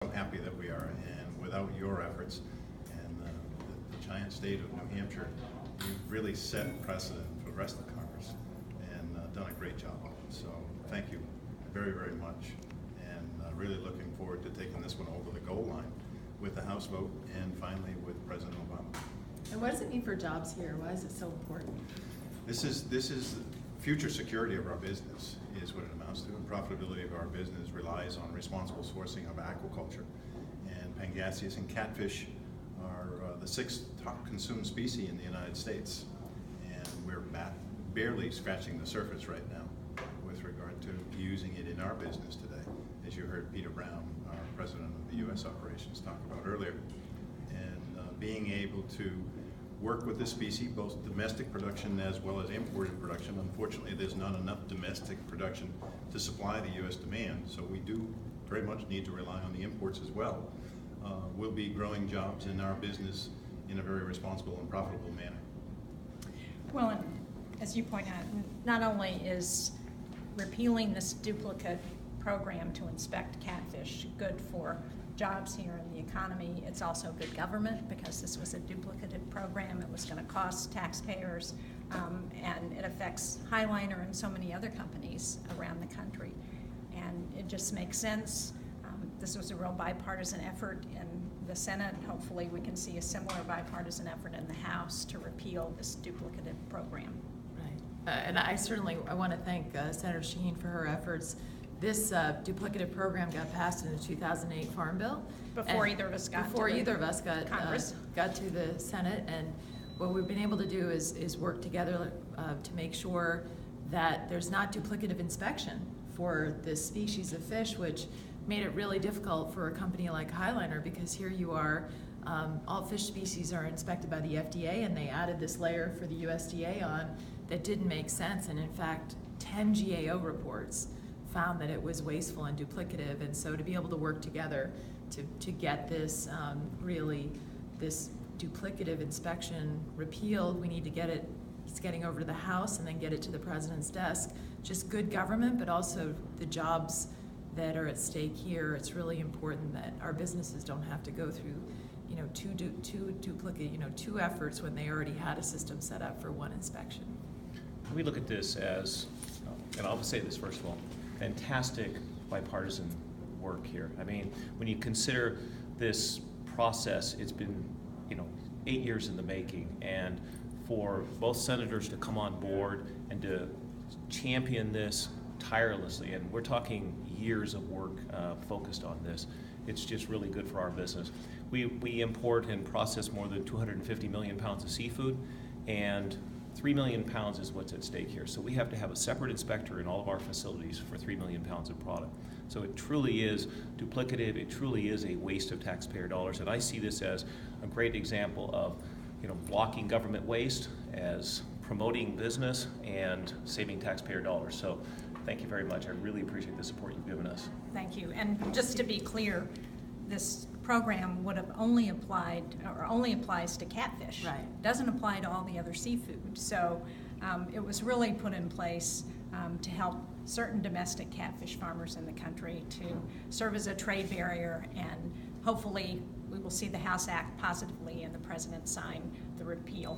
I'm happy that we are, and without your efforts and the giant state of New Hampshire, you've really set precedent for the rest of the Congress and done a great job. So thank you very, very much, and really looking forward to taking this one over the goal line with the House vote and finally with President Obama. And what does it mean for jobs here? Why is it so important? This is future security of our business is what it amounts to, and profitability of our business relies on responsible sourcing of aquaculture. And pangasius and catfish are the 6th top consumed species in the United States, and we're barely scratching the surface right now with regard to using it in our business today, as you heard Peter Brown, our president of the U.S. operations, talk about earlier. And being able to work with this species, both domestic production as well as imported production. Unfortunately, there's not enough domestic production to supply the U.S. demand, so we do very much need to rely on the imports as well. We'll be growing jobs in our business in a very responsible and profitable manner. Well, and as you point out, not only is repealing this duplicate program to inspect catfish good for jobs here in the economy, it's also good government because this was a duplicative program. It was going to cost taxpayers, and it affects Highliner and so many other companies around the country. And it just makes sense. This was a real bipartisan effort in the Senate. Hopefully we can see a similar bipartisan effort in the House to repeal this duplicative program. Right. And I want to thank Senator Shaheen for her efforts. This duplicative program got passed in the 2008 Farm Bill. Before either of us got to the Senate, and what we've been able to do is work together to make sure that there's not duplicative inspection for this species of fish, which made it really difficult for a company like Highliner, because here you are, all fish species are inspected by the FDA, and they added this layer for the USDA on that didn't make sense, and in fact 10 GAO reports found that it was wasteful and duplicative. And so to be able to work together to get this this duplicative inspection repealed, we need to get it, it's getting over to the House and then get it to the President's desk. Just good government, but also the jobs that are at stake here. It's really important that our businesses don't have to go through two efforts when they already had a system set up for one inspection. We look at this as, and I'll say this first of all, fantastic bipartisan work here. I mean, when you consider this process, it's been 8 years in the making, and for both senators to come on board and to champion this tirelessly, and we're talking years of work focused on this, it's just really good for our business. We import and process more than 250 million pounds of seafood, and 3 million pounds is what's at stake here. So we have to have a separate inspector in all of our facilities for 3 million pounds of product. So it truly is duplicative. It truly is a waste of taxpayer dollars. And I see this as a great example of, blocking government waste, as promoting business and saving taxpayer dollars. So thank you very much. I really appreciate the support you've given us. Thank you. And just to be clear, this program would have only applies to catfish. Right. It doesn't apply to all the other seafood. So it was really put in place to help certain domestic catfish farmers in the country, to serve as a trade barrier, and hopefully we will see the House act positively and the President sign the repeal